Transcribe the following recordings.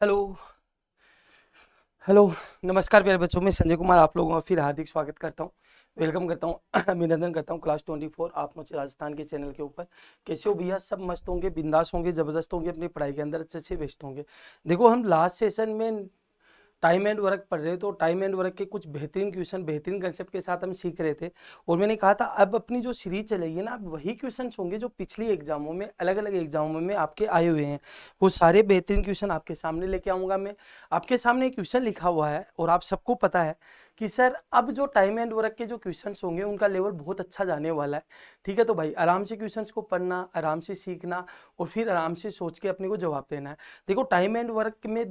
Hello hello. नमस्कार प्यारे बच्चों, मैं संजय कुमार आप लोगों का फिर हार्दिक स्वागत करता हूँ, वेलकम करता हूँ, अभिनंदन करता हूँ क्लास 24 आप मुझे राजस्थान के चैनल के ऊपर। कैसे हो भैया? सब मस्त होंगे, बिंदास होंगे, जबरदस्त होंगे, अपनी पढ़ाई के अंदर अच्छे से व्यस्त होंगे। देखो, हम लास्ट सेशन में टाइम एंड वर्क पढ़ रहे, तो टाइम एंड वर्क के कुछ बेहतरीन क्वेश्चन बेहतरीन कंसेप्ट के साथ हम सीख रहे थे। और मैंने कहा था अब अपनी जो सीरीज चलेगी ना, अब वही क्वेश्चन होंगे जो पिछली एग्जामों में अलग अलग एग्जामों में आपके आए हुए हैं। वो सारे बेहतरीन क्वेश्चन आपके सामने लेके आऊंगा मैं। आपके सामने एक क्वेश्चन लिखा हुआ है और आप सबको पता है कि सर अब जो टाइम एंड वर्क के जो क्वेश्चंस होंगे उनका लेवल बहुत अच्छा जाने वाला है। ठीक है, तो भाई आराम से क्वेश्चंस को पढ़ना, आराम से सीखना और फिर आराम से सोच के अपने को जवाब देना है। देखो, टाइम एंड वर्क में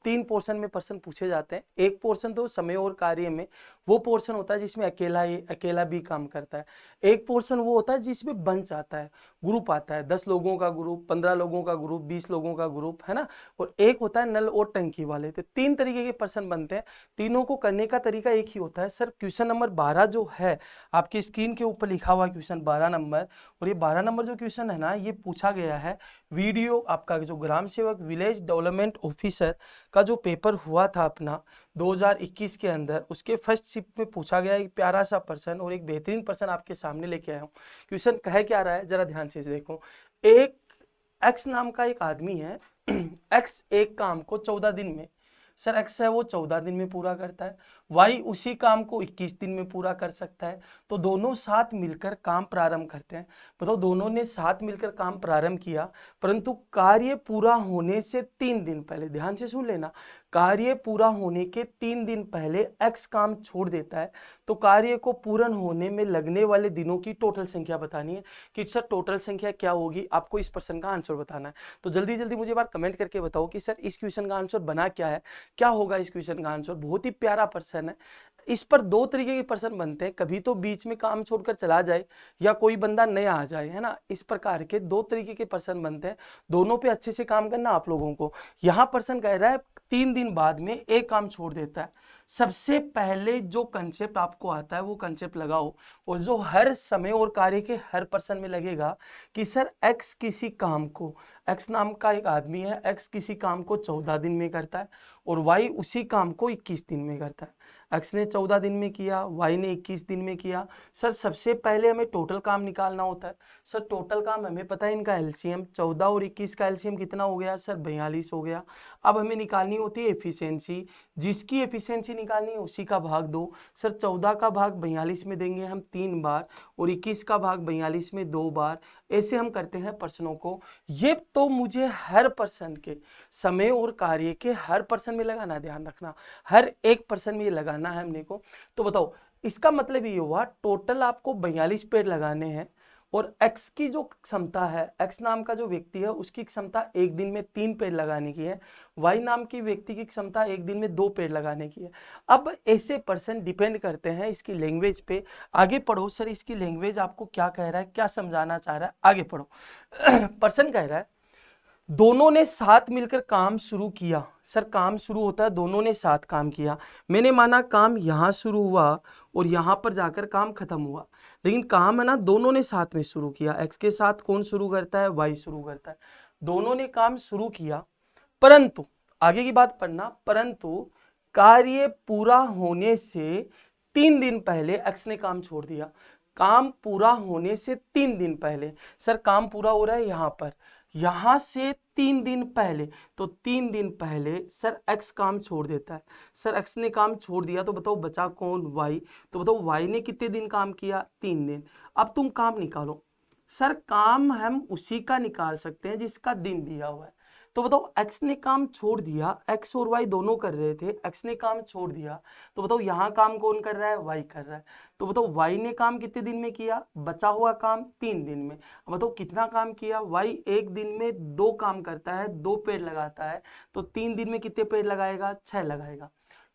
तीन पोर्शन में प्रश्न पूछे जाते हैं। एक पोर्शन तो समय और कार्य में, वो पोर्शन होता है जिसमें अकेला भी काम करता है। एक पोर्शन वो होता है जिसमें बंच आता है, ग्रुप आता है, 10 लोगों का ग्रुप, 15 लोगों का ग्रुप, 20 लोगों का ग्रुप, है ना। और एक होता है नल और टंकी वाले। तो तीन तरीके के प्रश्न बनते हैं, तीनों को करने का तरीका एक ही होता है। सर क्वेश्चन नंबर 12 जो है आपकी स्क्रीन के ऊपर लिखा हुआ क्वेश्चन 12 नंबर, और ये 12 नंबर जो क्वेश्चन है ना, ये पूछा गया है वीडियो आपका जो ग्राम सेवक विलेज डेवलपमेंट ऑफिसर का जो पेपर हुआ था अपना 2021 के अंदर, उसके फर्स्ट शिफ्ट में पूछा गया एक प्यारा सा प्रश्न और एक बेहतरीन प्रश्न आपके सामने लेके आया हूँ। क्वेश्चन कह क्या रहा है, जरा ध्यान से देखो। एक एक्स नाम का एक आदमी है। एक्स एक काम को 14 दिन में, सर एक्स है वो 14 दिन में पूरा करता है, वाई उसी काम को 21 दिन में पूरा कर सकता है। तो दोनों साथ मिलकर काम प्रारंभ करते हैं। बताओ, दोनों ने साथ मिलकर काम प्रारंभ किया, परंतु कार्य पूरा होने से 3 दिन पहले, ध्यान से सुन लेना, कार्य पूरा होने के 3 दिन पहले एक्स काम छोड़ देता है। तो कार्य को पूर्ण होने में लगने वाले दिनों की टोटल संख्या बतानी है कि सर टोटल संख्या क्या होगी, आपको इस प्रश्न का आंसर बताना है। तो जल्दी जल्दी मुझे बार कमेंट करके बताओ कि सर इस क्वेश्चन का आंसर बना क्या है, क्या होगा इस क्वेश्चन का आंसर। बहुत ही प्यारा प्रश्न है। इस पर दो तरीके के प्रश्न बनते हैं, कभी तो बीच में काम छोड़कर चला जाए या कोई बंदा नया आ जाए, है ना। इस प्रकार के दो तरीके के प्रश्न बनते हैं, दोनों पे अच्छे से काम करना आप लोगों को। यहाँ प्रश्न कह रहा है 3 दिन बाद में एक काम छोड़ देता है। सबसे पहले जो कंसेप्ट आपको आता है वो कंसेप्ट लगाओ, और जो हर समय और कार्य के हर प्रश्न में लगेगा कि सर एक्स किसी काम को, एक्स नाम का एक आदमी है, एक्स किसी काम को 14 दिन में करता है और वाई उसी काम को 21 दिन में करता है। एक्स ने 14 दिन में किया, वाई ने 21 दिन में किया। सर सबसे पहले हमें टोटल काम निकालना होता है। सर टोटल काम हमें पता है इनका एलसीएम, 14 और 21 का एलसीएम कितना हो गया सर, 42 हो गया। अब हमें निकालनी होती है एफिशिएंसी, जिसकी एफिशिएंसी निकालनी है उसी का भाग दो। सर 14 का भाग 42 में देंगे हम 3 बार, और 21 का भाग 42 में 2 बार। ऐसे हम करते हैं प्रश्नों को। ये तो मुझे हर प्रश्न के समय और कार्य के हर प्रश्न में लगाना, ध्यान रखना, हर एक प्रश्न में ये लगाना है हमने को। तो बताओ, इसका मतलब ये हुआ टोटल आपको 42 पेड़ लगाने हैं, और x की जो क्षमता है, x नाम का जो व्यक्ति है उसकी क्षमता एक दिन में 3 पेड़ लगाने की है, y नाम की व्यक्ति की क्षमता एक दिन में 2 पेड़ लगाने की है। अब ऐसे पर्सन डिपेंड करते हैं इसकी लैंग्वेज पे। आगे पढ़ो सर, इसकी लैंग्वेज आपको क्या कह रहा है, क्या समझाना चाह रहा है, आगे पढ़ो। पर्सन कह रहा है दोनों ने साथ मिलकर काम शुरू किया। सर काम शुरू होता है, दोनों ने साथ काम किया। मैंने माना काम यहां शुरू हुआ और यहां पर जाकर काम खत्म हुआ, लेकिन काम है ना दोनों ने साथ में शुरू किया। एक्स के साथ कौन शुरू करता है, वाई शुरू करता है। दोनों ने काम शुरू किया, परंतु आगे की बात पढ़ना, परंतु कार्य पूरा होने से 3 दिन पहले एक्स ने काम छोड़ दिया। काम पूरा होने से 3 दिन पहले, सर काम पूरा हो रहा है यहां पर, यहां से 3 दिन पहले, तो 3 दिन पहले सर एक्स काम छोड़ देता है। सर एक्स ने काम छोड़ दिया, तो बताओ बचा कौन, वाई। तो बताओ वाई ने कितने दिन काम किया, 3 दिन। अब तुम काम निकालो। सर काम हम उसी का निकाल सकते हैं जिसका दिन दिया हुआ है। तो बताओ एक्स ने काम छोड़ दिया, एक्स और वाई दोनों कर रहे थे, एक्स ने काम छोड़ दिया, तो बताओ यहाँ काम कौन कर रहा है, वाई कर रहा है। तो बताओ वाई ने काम कितने दिन में किया, बचा हुआ काम 3 दिन में। अब बताओ कितना काम किया, वाई एक दिन में 2 काम करता है, 2 पेड़ लगाता है, तो 3 दिन में कितने पेड़ लगाएगा, 6 लगाएगा।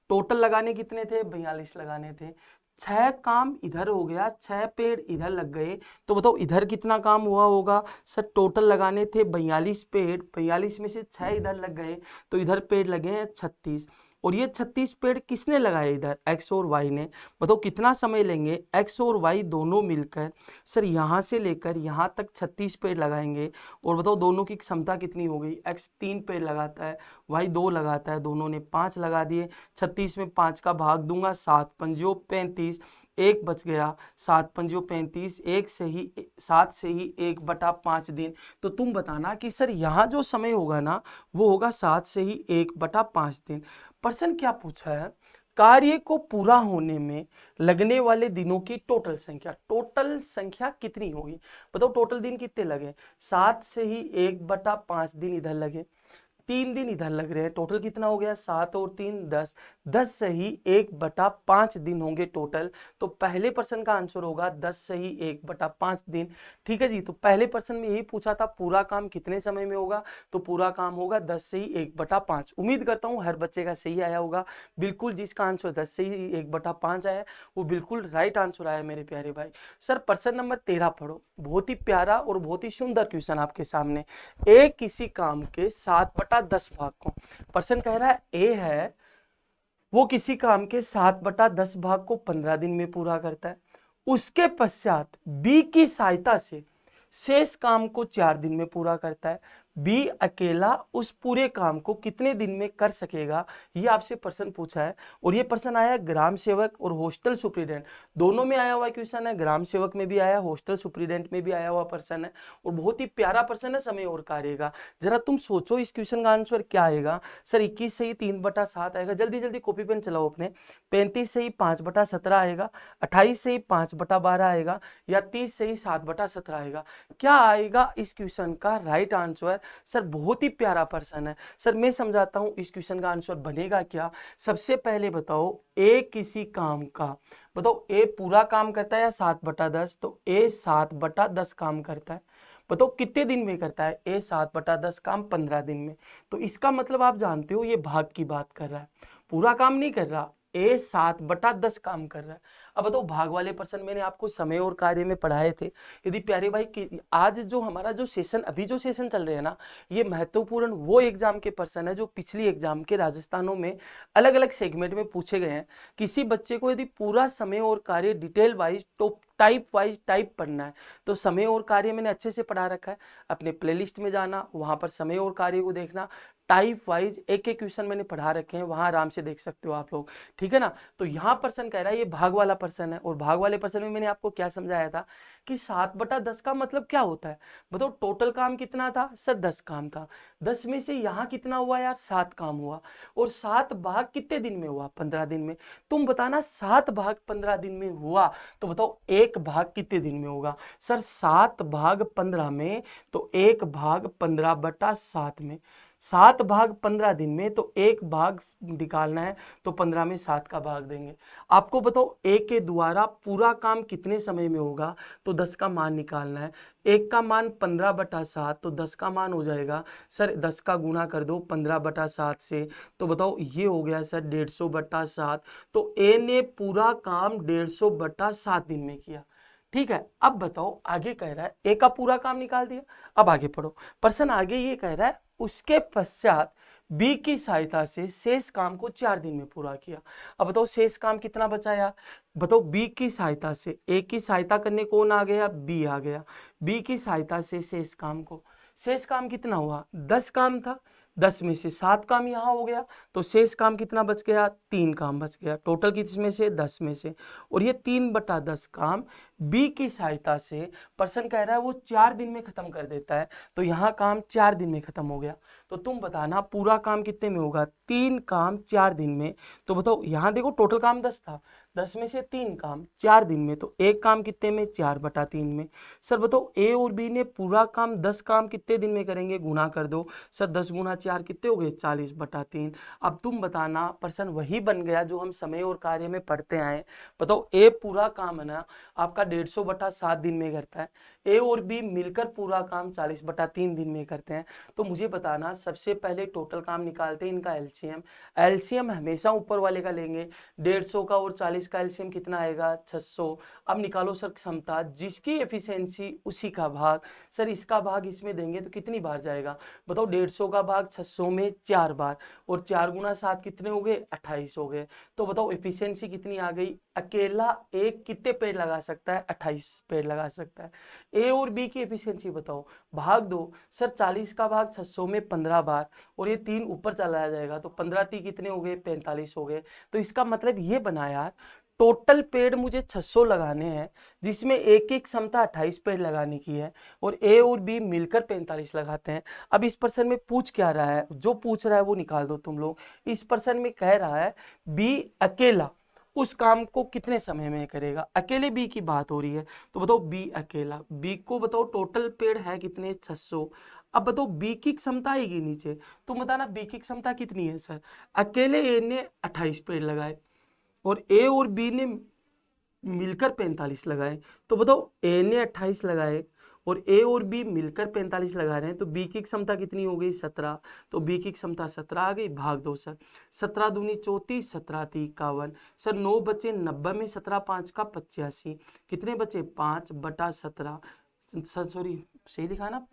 टोटल लगाने कितने थे, 42 लगाने थे। 6 काम इधर हो गया, 6 पेड़ इधर लग गए, तो बताओ इधर कितना काम हुआ होगा। सर टोटल लगाने थे 42 पेड़, 42 में से 6 इधर लग गए, तो इधर पेड़ लगे हैं 36। और ये 36 पेड़ किसने लगाए इधर, x और y ने। बताओ कितना समय लेंगे, x और y दोनों मिलकर सर यहाँ से लेकर यहाँ तक 36 पेड़ लगाएंगे। और बताओ दोनों की क्षमता कितनी हो गई, x 3 पेड़ लगाता है, y 2 लगाता है, दोनों ने 5 लगा दिए। 36 में 5 का भाग दूंगा, 7 पंजो 35, एक बच गया, 7 पंजो 35, एक से ही 7 से ही 1/5 दिन। तो तुम बताना कि सर यहाँ जो समय होगा ना वो होगा 7 से ही 1/5 दिन। प्रश्न क्या पूछा है, कार्य को पूरा होने में लगने वाले दिनों की टोटल संख्या कितनी होगी। बताओ टोटल दिन कितने लगे, 7 से ही 1/5 दिन इधर लगे, 3 दिन इधर लग रहे हैं, टोटल कितना हो गया, 7 और 3 10, 10 से ही 1/5 दिन होंगे टोटल। तो पहले प्रश्न का आंसर होगा 10 से ही 1/5 दिन। ठीक है जी, तो पहले प्रश्न में यही पूछा था पूरा काम कितने समय में होगा, तो पूरा काम होगा 10 से ही 1/5। उम्मीद करता हूँ हर बच्चे का सही आया होगा। बिल्कुल जिसका आंसर 10 से ही 1/5 आया वो बिल्कुल राइट आंसर आया मेरे प्यारे भाई। सर प्रश्न नंबर 13 पढ़ो, बहुत ही प्यारा और बहुत ही सुंदर क्वेश्चन आपके सामने। ए किसी काम के 7/10 भाग को, प्रश्न कह रहा है ए है वो किसी काम के 7/10 भाग को 15 दिन में पूरा करता है, उसके पश्चात बी की सहायता से शेष काम को 4 दिन में पूरा करता है। बी अकेला उस पूरे काम को कितने दिन में कर सकेगा, ये आपसे प्रश्न पूछा है। और ये प्रश्न आया है ग्राम सेवक और हॉस्टल सुप्रीडेंट दोनों में आया हुआ क्वेश्चन है, ग्राम सेवक में भी आया, हॉस्टल सुप्रीडेंट में भी आया हुआ प्रश्न है। और बहुत ही प्यारा प्रश्न है समय और कार्य का। जरा तुम सोचो इस क्वेश्चन का आंसर क्या आएगा। सर 21 से ही 3/7 आएगा, जल्दी जल्दी कॉपी पेन चलाओ अपने। 35 से ही 5/17 आएगा, 28 से ही 5/12 आएगा, या 30 से ही 7/17 आएगा। क्या आएगा इस क्वेश्चन का राइट आंसर। सर बहुत ही प्यारा प्रश्न है। सर मैं समझाता हूं इस क्वेश्चन का आंसर बनेगा क्या। सबसे पहले बताओ ए किसी काम का, बताओ ए पूरा काम करता है या 7/10, तो ए 7/10 काम करता है। बताओ कितने दिन में करता है, ए 7/10 काम 15 दिन में। तो इसका मतलब आप जानते हो ये भाग की बात कर रहा है, पूरा काम नहीं कर रहा, ए 7/10 काम कर रहा है। अब बताओ भाग वाले प्रश्न मैंने आपको समय और कार्य में पढ़ाए थे। यदि प्यारे भाई कि आज जो हमारा जो सेशन अभी जो सेशन चल रहे हैं ना, ये महत्वपूर्ण वो एग्जाम के प्रश्न है जो पिछली एग्जाम के राजस्थानों में अलग अलग सेगमेंट में पूछे गए हैं। किसी बच्चे को यदि पूरा समय और कार्य डिटेल वाइज तो टाइप वाइज टाइप पढ़ना है तो समय और कार्य मैंने अच्छे से पढ़ा रखा है। अपने प्लेलिस्ट में जाना, वहां पर समय और कार्य को देखना, टाइप वाइज एक एक क्वेश्चन मैंने पढ़ा रखे हैं, वहां आराम से देख सकते हो आप लोग। ठीक है ना। तो यहाँ प्रश्न कह रहा है ये भाग वाला प्रश्न है, और भाग वाले प्रश्न में मैंने आपको क्या समझाया था कि 7/10 का मतलब क्या होता है। बताओ टोटल काम कितना था, सर 10 काम था, 10 में से यहाँ कितना हुआ यार, 7 काम हुआ, और 7 भाग कितने दिन में हुआ, 15 दिन में। तुम बताना 7 भाग 15 दिन में हुआ तो बताओ एक भाग कितने दिन में होगा। सर 7 भाग 15 में तो एक भाग 15/7 में, 7 भाग 15 दिन में तो एक भाग निकालना है तो 15 में 7 का भाग देंगे। आपको बताओ ए के द्वारा पूरा काम कितने समय में होगा, तो 10 का मान निकालना है। एक का मान 15/7 तो 10 का मान हो जाएगा सर 10 का गुणा कर दो 15/7 से, तो बताओ ये हो गया सर 150/7। तो ए ने पूरा काम 150/7 दिन में किया। ठीक है, अब बताओ आगे कह रहा है ए का पूरा काम निकाल दिया। अब आगे पढ़ो, प्रश्न आगे ये कह रहा है उसके पश्चात बी की सहायता से शेष काम को 4 दिन में पूरा किया। अब बताओ शेष काम कितना बचा यार, बताओ बी की सहायता से, ए की सहायता करने कौन आ गया, बी आ गया, बी की सहायता से शेष काम को, शेष काम कितना हुआ, 10 काम था, 10 में से 7 काम यहाँ हो गया तो शेष काम कितना बच गया, 3 काम बच गया, टोटल किस में से, 10 में से। और ये 3/10 काम बी की सहायता से प्रश्न कह रहा है वो 4 दिन में खत्म कर देता है, तो यहाँ काम 4 दिन में खत्म हो गया। तो तुम बताना पूरा काम कितने में होगा, 3 काम 4 दिन में। तो बताओ यहाँ देखो टोटल काम 10 था, 10 में से 3 काम 4 दिन में, तो एक काम कितने में, 4/3 में। सर बताओ ए और बी ने पूरा काम 10 काम कितने दिन में करेंगे, गुना कर दो सर, 10 गुना 4 कितने हो गए, 40/3। अब तुम बताना प्रश्न वही बन गया जो हम समय और कार्य में पढ़ते आए। बताओ ए पूरा काम है ना आपका 150/7 दिन में करता है, ए और बी मिलकर पूरा काम 40/3 दिन में करते हैं। तो मुझे बताना, सबसे पहले टोटल काम निकालते हैं इनका एलसीएम। एलसीएम हमेशा ऊपर वाले का लेंगे। 150 का और 40 का एलसीएम कितना आएगा? 600। अब निकालो सर क्षमता, जिसकी एफिशिएंसी उसी का भाग। सर इसका भाग इसमें देंगे तो कितनी बार जाएगा बताओ? 150 का भाग 600 में 4 बार, और 4 गुना 7 कितने हो गए? 28 हो गए। तो बताओ एफिशिएंसी कितनी आ गई? अकेला एक कितने पेड़ लगा सकता है? 28 पेड़ लगा सकता है। ए और बी की एफिशिएंसी बताओ, भाग दो। सर 40 का भाग 600 में 15 बार, और ये 3 ऊपर चला जाएगा तो 15 3 कितने हो गए? 45 हो गए। तो इसका मतलब ये बना यार, टोटल पेड़ मुझे 600 लगाने हैं, जिसमें एक एक क्षमता 28 पेड़ लगाने की है, और ए और बी मिलकर 45 लगाते हैं। अब इस प्रश्न में पूछ क्या रहा है? जो पूछ रहा है वो निकाल दो तुम लोग। इस प्रश्न में कह रहा है बी अकेला उस काम को कितने समय में करेगा। अकेले बी की बात हो रही है, तो बताओ बी अकेला, बी को बताओ टोटल पेड़ है कितने? 600। अब बताओ बी की क्षमता आएगी नीचे, तो बताना बी की क्षमता कितनी है सर? अकेले ए ने 28 पेड़ लगाए और ए और बी ने मिलकर 45 लगाए, तो बताओ ए ने 28 लगाए और ए और बी मिलकर 45 लगा रहे हैं, तो बी की क्षमता कितनी हो गई? 17। तो बी की क्षमता 17 आ गई, भाग दो सर। 17 दूनी 34, 17 ती 51। सर 9 बचे 90 में, 17 5 का 85, कितने बचे? 5/17। सॉरी सही लिखा ना?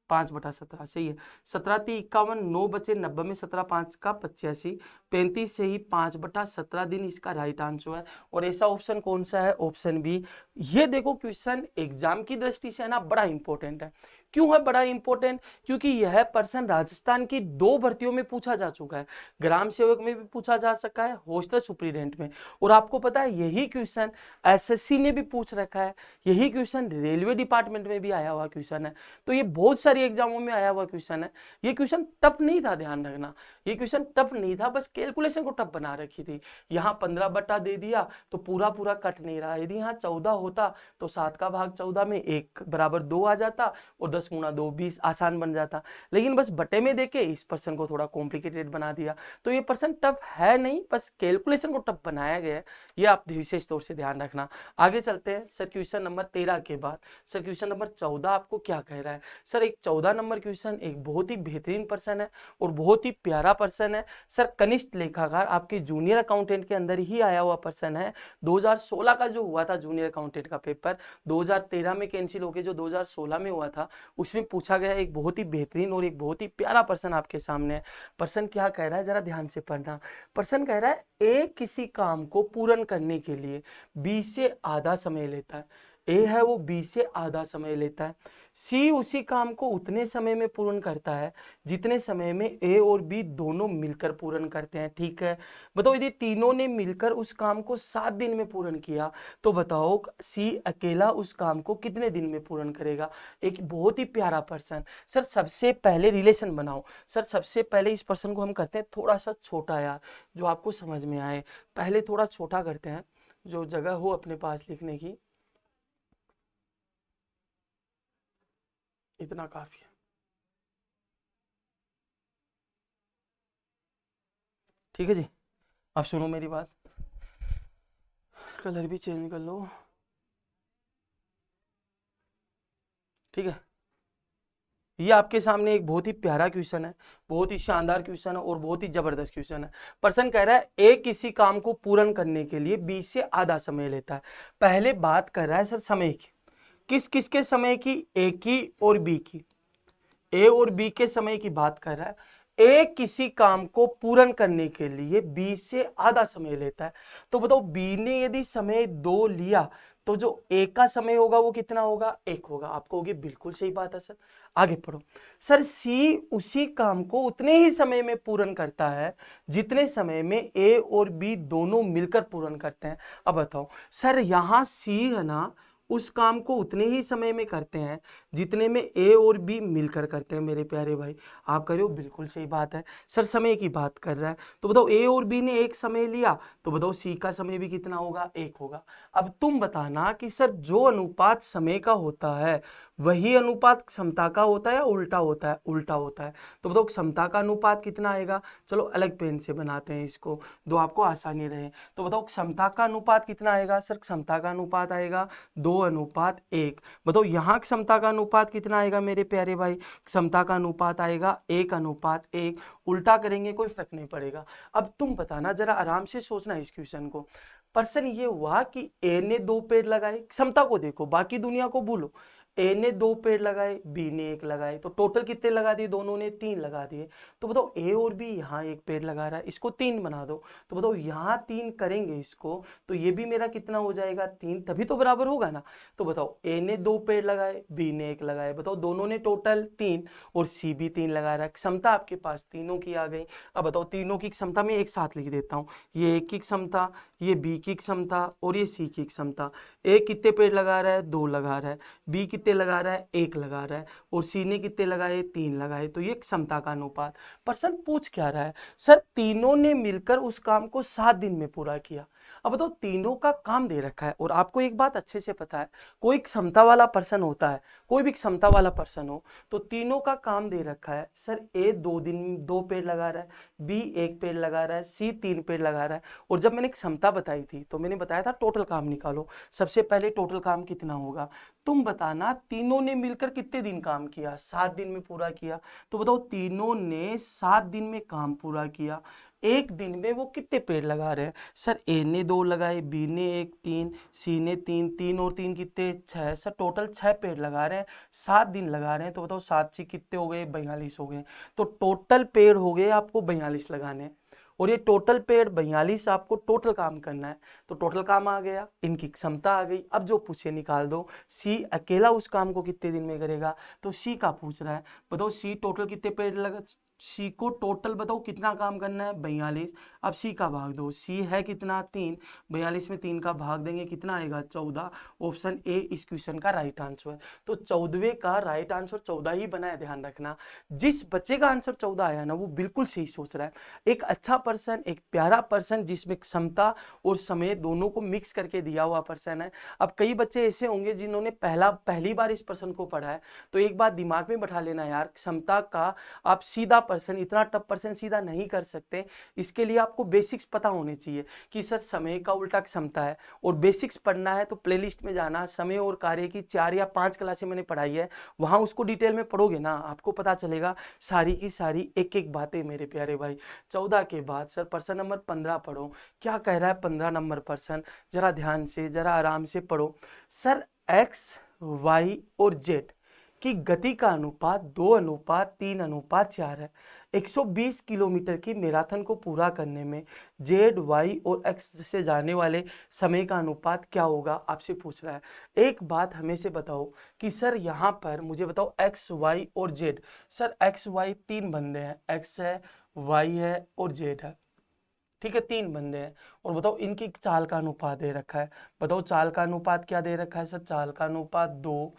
5/17 सही है। 17 ती 51, 9 बचे 90 में, 17 5 का 85, 35 से ही 5/17 दिन इसका राइट आंसर है। और ऐसा ऑप्शन कौन सा है? Option B. ये देखो क्वेश्चन एग्जाम की दृष्टि से है ना बड़ा इंपॉर्टेंट है। क्यों है बड़ा इंपॉर्टेंट? क्योंकि यह प्रश्न राजस्थान की 2 भर्तियों में पूछा जा चुका है। ग्राम सेवक में भी पूछा जा सका है, हॉस्टल सुपरिटेंडेंट में। और आपको पता है यही क्वेश्चन एसएससी ने भी पूछ रखा है, यही क्वेश्चन रेलवे डिपार्टमेंट में भी आया हुआ क्वेश्चन है। तो ये बहुत सारी एग्जामों में आया हुआ क्वेश्चन है। ये क्वेश्चन टफ नहीं था, ध्यान रखना। ये क्वेश्चन टफ नहीं था, बस कैलकुलेशन को टफ बना रखी थी। यहाँ 15 बटा दे दिया तो पूरा पूरा कट नहीं रहा। यदि यहाँ 14 होता तो 7 का भाग 14 में 1 बराबर 2 आ जाता, और 10 गुणा 2 20 आसान बन जाता। लेकिन बस बटे में देके इस प्रश्न को थोड़ा कॉम्प्लिकेटेड बना दिया। तो ये प्रश्न टफ है नहीं, बस कैलकुलेशन को टफ बनाया गया है। ये आप विशेष तौर से ध्यान रखना। आगे चलते हैं सर क्वेश्चन नंबर 13 के बाद। सर क्वेश्चन नंबर 14 आपको क्या कह रहा है? सर एक 14 नंबर क्वेश्चन एक बहुत ही बेहतरीन प्रश्न है और बहुत ही प्यारा प्रश्न है। सर कनिष्ठ लेखाकार आपके जूनियर अकाउंटेंट के अंदर ही आया हुआ प्रश्न है। 2016 का जो हुआ था जूनियर अकाउंटेंट का पेपर, 2013 में कैंसिल हो गया, जो 2016 में हुआ था उसमें पूछा गया एक बहुत ही बेहतरीन और एक बहुत ही प्यारा प्रश्न आपके सामने है। प्रश्न क्या कह रहा है जरा ध्यान से पढ़ना। प्रश्न कह रहा है ए किसी काम को पूर्ण करने के लिए बी से आधा समय लेता है। ए है वो बी से आधा समय लेता है। सी उसी काम को उतने समय में पूर्ण करता है जितने समय में ए और बी दोनों मिलकर पूर्ण करते हैं। ठीक है, बताओ यदि तीनों ने मिलकर उस काम को 7 दिन में पूर्ण किया तो बताओ सी अकेला उस काम को कितने दिन में पूर्ण करेगा। एक बहुत ही प्यारा प्रश्न। सर सबसे पहले रिलेशन बनाओ। सर सबसे पहले इस प्रश्न को हम करते हैं थोड़ा सा छोटा यार, जो आपको समझ में आए। पहले थोड़ा छोटा करते हैं, जो जगह हो अपने पास लिखने की, इतना काफी है। ठीक है जी, अब सुनो मेरी बात। कलर भी चेंज कर लो, ठीक है। ये आपके सामने एक बहुत ही प्यारा क्वेश्चन है, बहुत ही शानदार क्वेश्चन है और बहुत ही जबरदस्त क्वेश्चन है। प्रश्न कह रहा है ए किसी काम को पूर्ण करने के लिए बी से आधा समय लेता है। पहले बात कर रहा है सर समय की, किस किसके समय की? ए की और बी की। ए और बी के समय की बात कर रहा है। ए किसी काम को पूर्ण करने के लिए बी से आधा समय लेता है। तो बताओ बी ने यदि समय 2 लिया तो जो ए का समय होगा वो कितना होगा? 1 होगा। आप कहोगे बिल्कुल सही बात है सर। आगे पढ़ो। सर सी उसी काम को उतने ही समय में पूर्ण करता है जितने समय में ए और बी दोनों मिलकर पूर्ण करते हैं। अब बताओ सर यहाँ सी है ना, उस काम को उतने ही समय में करते हैं जितने में ए और बी मिलकर करते हैं। मेरे प्यारे भाई आप कह रहे हो बिल्कुल सही बात है सर, समय की बात कर रहा है। तो बताओ ए और बी ने एक समय लिया तो बताओ सी का समय भी कितना होगा? 1 होगा। अब तुम बताना कि सर जो अनुपात समय का होता है वही अनुपात क्षमता का होता है या उल्टा होता है? उल्टा होता है। तो बताओ क्षमता का अनुपात कितना आएगा? चलो अलग पेन से बनाते हैं इसको, दो आपको आसानी रहे। तो बताओ क्षमता का अनुपात कितना आएगा? सर क्षमता का अनुपात आएगा 2:1। बताओ यहाँ क्षमता का अनुपात कितना आएगा मेरे प्यारे भाई? क्षमता का अनुपात आएगा 1:1। उल्टा करेंगे कोई फर्क नहीं पड़ेगा। अब तुम बताना, जरा आराम से सोचना इस क्वेश्चन को। प्रश्न ये हुआ कि ए ने 2 पेड़ लगाए, क्षमता को देखो, बाकी दुनिया को भूलो। ए ने 2 पेड़ लगाए, बी ने 1 लगाए, तो टोटल कितने लगा दिए? दोनों ने 3 लगा दिए। तो बताओ ए और बी यहाँ 1 पेड़ लगा रहा है, इसको 3 बना दो। तो बताओ यहाँ 3 करेंगे इसको, तो ये भी मेरा कितना हो जाएगा? 3, तभी तो बराबर होगा ना। तो बताओ ए ने 2 पेड़ लगाए, बी ने 1 लगाए, बताओ दोनों ने टोटल 3, और सी भी 3 लगा रहा है। क्षमता आपके पास तीनों की आ गई। अब बताओ तीनों की क्षमता में एक साथ लिख देता हूँ। ये ए की क्षमता, ये बी की क्षमता, और ये सी की क्षमता। ए कितने पेड़ लगा रहा है? 2 लगा रहा है। बी कितने लगा रहा है? 1 लगा रहा है। और सी ने कितने लगाए? 3 लगाए। तो ये क्षमता का अनुपात। प्रश्न पूछ क्या रहा है? सर तीनों ने मिलकर उस काम को 7 दिन में पूरा किया। अब बताओ तीनों का काम दे रखा है, और आपको एक बात अच्छे से पता है, कोई क्षमता वाला पर्सन होता है, कोई भी क्षमता वाला पर्सन हो, तो तीनों का काम दे रखा है। सर ए 2 दिन 2 पेड़ लगा रहा है, बी 1 पेड़ लगा रहा है, सी 3 पेड़ लगा रहा है। और जब मैंने क्षमता बताई थी तो मैंने बताया था टोटल काम निकालो। सबसे पहले टोटल काम कितना होगा? तुम बताना, तीनों ने मिलकर कितने दिन काम किया? 7 दिन में पूरा किया। तो बताओ तीनों ने 7 दिन में काम पूरा किया। एक दिन में वो कितने पेड़ लगा रहे हैं? सर ए ने 2 लगाए, बी ने 1, 3, सी ने 3, 3 और 3 कितने? 6। सर टोटल 6 पेड़ लगा रहे हैं, 7 दिन लगा रहे हैं। तो बताओ 7 से कितने हो गए? 42 हो गए। तो टोटल पेड़ हो गए आपको 42 लगाने हैं। और ये टोटल पेड़ 42, आपको टोटल काम करना है। तो टोटल काम आ गया, इनकी क्षमता आ गई। अब जो पूछे निकाल दो। सी अकेला उस काम को कितने दिन में करेगा? तो सी का पूछ रहा है। बताओ सी टोटल कितने पेड़ लगा, सी को टोटल बताओ कितना काम करना है? 42। अब सी का भाग दो, सी है कितना? 3। 42 में 3 का भाग देंगे, कितना आएगा? 14। ऑप्शन ए इस क्वेश्चन का राइट आंसर। तो 14वें का राइट आंसर 14 ही बना है, ध्यान रखना। जिस बच्चे का आंसर 14 आया ना, वो बिल्कुल सही सोच रहा है। एक अच्छा पर्सन, एक प्यारा पर्सन, जिसमें क्षमता और समय दोनों को मिक्स करके दिया हुआ पर्सन है। अब कई बच्चे ऐसे होंगे जिन्होंने पहली बार इस पर्सन को पढ़ा है, तो एक बात दिमाग में बैठा लेना यार, क्षमता का आप सीधा पर्सन, इतना टफ पर्सन सीधा नहीं कर सकते। इसके लिए आपको बेसिक्स पता होने चाहिए कि सर समय का उल्टा क्षमता है, और बेसिक्स पढ़ना है तो प्लेलिस्ट में जाना, समय और कार्य की 4 या 5 क्लासें मैंने पढ़ाई है, वहां उसको डिटेल में पढ़ोगे ना, आपको पता चलेगा सारी की सारी एक एक बातें मेरे प्यारे भाई। 14 के बाद सर पर्सन नंबर 15 पढ़ो। क्या कह रहा है 15 नंबर पर्सन? जरा ध्यान से, जरा आराम से पढ़ो। सर एक्स, वाई और जेड की गति का अनुपात 2:3:4 है। 120 किलोमीटर की मैराथन को पूरा करने में जेड, वाई और एक्स से जाने वाले समय का अनुपात क्या होगा? आपसे पूछ रहा है। एक बात हमें से बताओ कि सर यहाँ पर मुझे बताओ एक्स, वाई और जेड। सर एक्स वाई 3 बंदे हैं, एक्स है, वाई है और जेड है, ठीक है, 3 बंदे हैं। और बताओ इनकी चाल का अनुपात दे रखा है। बताओ चाल का अनुपात क्या दे रखा है? सर चाल का अनुपात 2,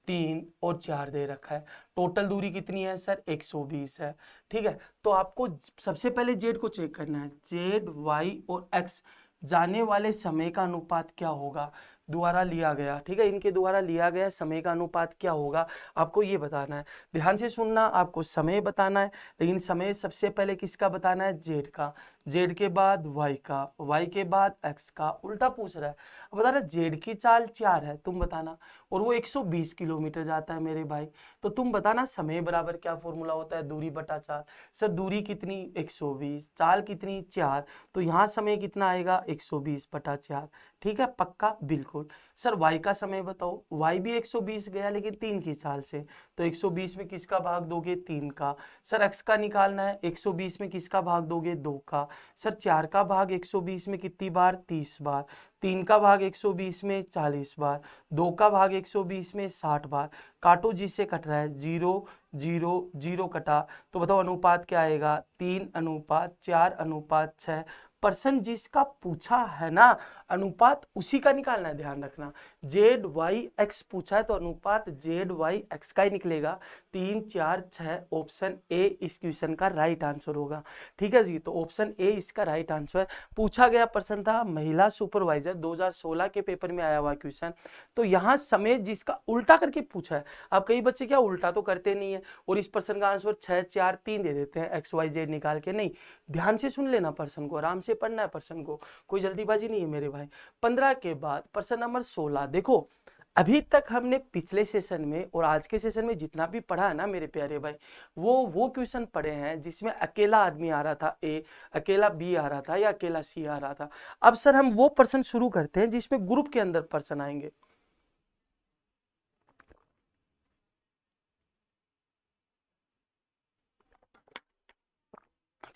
3 और 4 दे रखा है। टोटल दूरी कितनी है? सर 120 है। ठीक है, तो आपको सबसे पहले जेड को चेक करना है। जेड, वाई और एक्स जाने वाले समय का अनुपात क्या होगा? द्वारा लिया गया, ठीक है, इनके द्वारा लिया गया समय का अनुपात क्या होगा, आपको ये बताना है। ध्यान से सुनना, आपको समय बताना है, लेकिन समय सबसे पहले किसका बताना है? जेड का। जेड के बाद वाई का, वाई के बाद एक्स का। उल्टा पूछ रहा है। अब बता रहा है जेड की चाल 4 है, तुम बताना, और वो 120 किलोमीटर जाता है मेरे भाई। तो तुम बताना समय बराबर क्या फॉर्मूला होता है? दूरी बटा चाल। सर दूरी कितनी? 120, चाल कितनी? 4, तो यहाँ समय कितना आएगा? 120/4। ठीक है, पक्का? बिल्कुल। सर y का समय बताओ। y भी 120 गया, लेकिन 3 की चाल से, तो 120 में किसका भाग दोगे? 3 का। सर x का निकालना है, 120 में किसका भाग दोगे? 2 का। सर 4 का भाग 120 में कितनी बार? 30 बार। 3 का भाग 120 में 40 बार। 2 का भाग 120 में 60 बार। काटो, जिससे कट रहा है 0 0 0 कटा, तो बताओ अनुपात क्या आएगा? 3:4:6। पर्सन जिसका पूछा है ना अनुपात उसी का निकालना है, ध्यान रखना। जेड वाई एक्स पूछा है तो अनुपात जेड वाई एक्स का ही निकलेगा। 3 4 6 ऑप्शन ए इस क्वेश्चन का राइट आंसर होगा। ठीक है जी, तो ऑप्शन ए इसका राइट आंसर। पूछा गया प्रश्न था महिला सुपरवाइजर, 2016 के पेपर में आया हुआ क्वेश्चन। तो यहाँ समय जिसका उल्टा करके पूछा है। अब कई बच्चे क्या उल्टा तो करते नहीं है और इस प्रश्न का आंसर 6 4 3 दे देते हैं, एक्स वाई जेड निकाल के। नहीं, ध्यान से सुन लेना प्रश्न को, आराम से पढ़ना है प्रश्न को, कोई जल्दीबाजी नहीं है मेरे भाई। 15 के बाद प्रश्न नंबर 16। देखो अभी तक हमने पिछले सेशन में और आज के सेशन में जितना भी पढ़ा है ना मेरे प्यारे भाई, वो क्वेश्चन पढ़े हैं जिसमें अकेला आदमी आ रहा था ए, अकेला बी आ रहा था या अकेला सी आ रहा था। अब सर हम वो प्रश्न शुरू करते हैं जिसमें ग्रुप के अंदर प्रश्न आएंगे।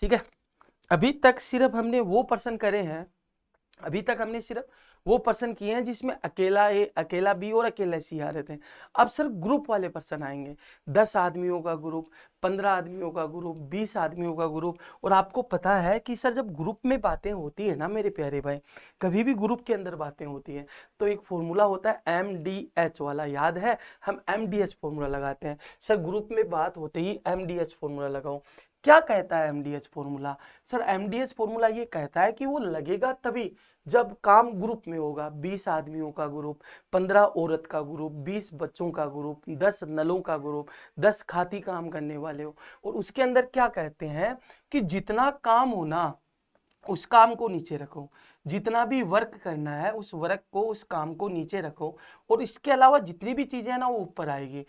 ठीक है, अभी तक सिर्फ हमने वो प्रश्न करे हैं, अभी तक हमने सिर्फ वो प्रश्न किए हैं जिसमें अकेला ए, अकेला बी और अकेला सी आ रहे थे। अब सर ग्रुप वाले प्रश्न आएंगे, 10 आदमियों का ग्रुप, 15 आदमियों का ग्रुप, 20 आदमियों का ग्रुप। और आपको पता है कि सर जब ग्रुप में बातें होती है ना मेरे प्यारे भाई, कभी भी ग्रुप के अंदर बातें होती है तो एक फॉर्मूला होता है MDH वाला, याद है? हम MDH फॉर्मूला लगाते हैं। सर ग्रुप में बात होते ही MDH फॉर्मूला लगाओ। क्या कहता है MDH formula? Sir MDH formula ये कहता है कि वो लगेगा तभी जब काम ग्रुप में होगा। 20 आदमियों का ग्रुप, 15 औरत का ग्रुप, 20 बच्चों का ग्रुप, 10 नलों का ग्रुप, 10 खाती काम करने वाले हो। और उसके अंदर क्या कहते हैं कि जितना काम हो ना उस काम को नीचे रखो, जितना भी वर्क करना है उस वर्क को, उस काम को नीचे रखो। और इसके अलावा जितनी भी चीजें हैं ना वो ऊपर आएगी।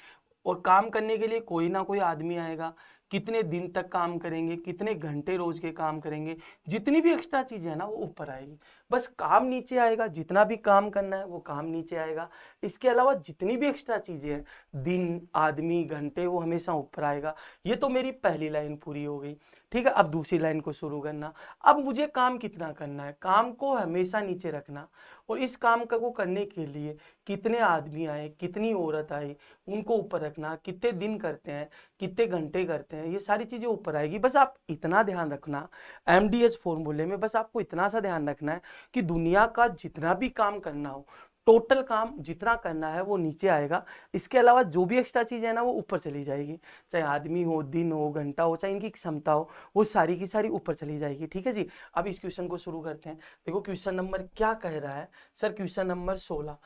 और काम करने के लिए कोई ना कोई आदमी आएगा, कितने दिन तक काम करेंगे, कितने घंटे रोज के काम करेंगे, जितनी भी एक्स्ट्रा चीजें है ना वो ऊपर आएगी। बस काम नीचे आएगा, जितना भी काम करना है वो काम नीचे आएगा। इसके अलावा जितनी भी एक्स्ट्रा चीजें हैं, दिन, आदमी, घंटे, वो हमेशा ऊपर आएगा। ये तो मेरी पहली लाइन पूरी हो गई। ठीक है, अब दूसरी लाइन को शुरू करना। अब मुझे काम कितना करना है, काम को हमेशा नीचे रखना। और इस काम को करने के लिए कितने आदमी आए, कितनी औरत आई, उनको ऊपर रखना, कितने दिन करते हैं, कितने घंटे करते हैं, ये सारी चीजें ऊपर आएगी। बस आप इतना ध्यान रखना, MDH फॉर्मूले में बस आपको इतना सा ध्यान रखना है कि दुनिया का जितना भी काम करना हो, टोटल काम जितना करना है वो नीचे आएगा। इसके अलावा जो भी एक्स्ट्रा चीज है ना वो ऊपर चली जाएगी। चाहे आदमी हो, दिन हो, घंटा हो, चाहे इनकी क्षमता हो, वो सारी की सारी ऊपर चली जाएगी। ठीक है जी, अब इस क्वेश्चन को शुरू करते हैं। देखो क्वेश्चन नंबर क्या कह रहा है सर, क्वेश्चन नंबर 16।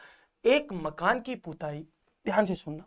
एक मकान की पुताई, ध्यान से सुनना,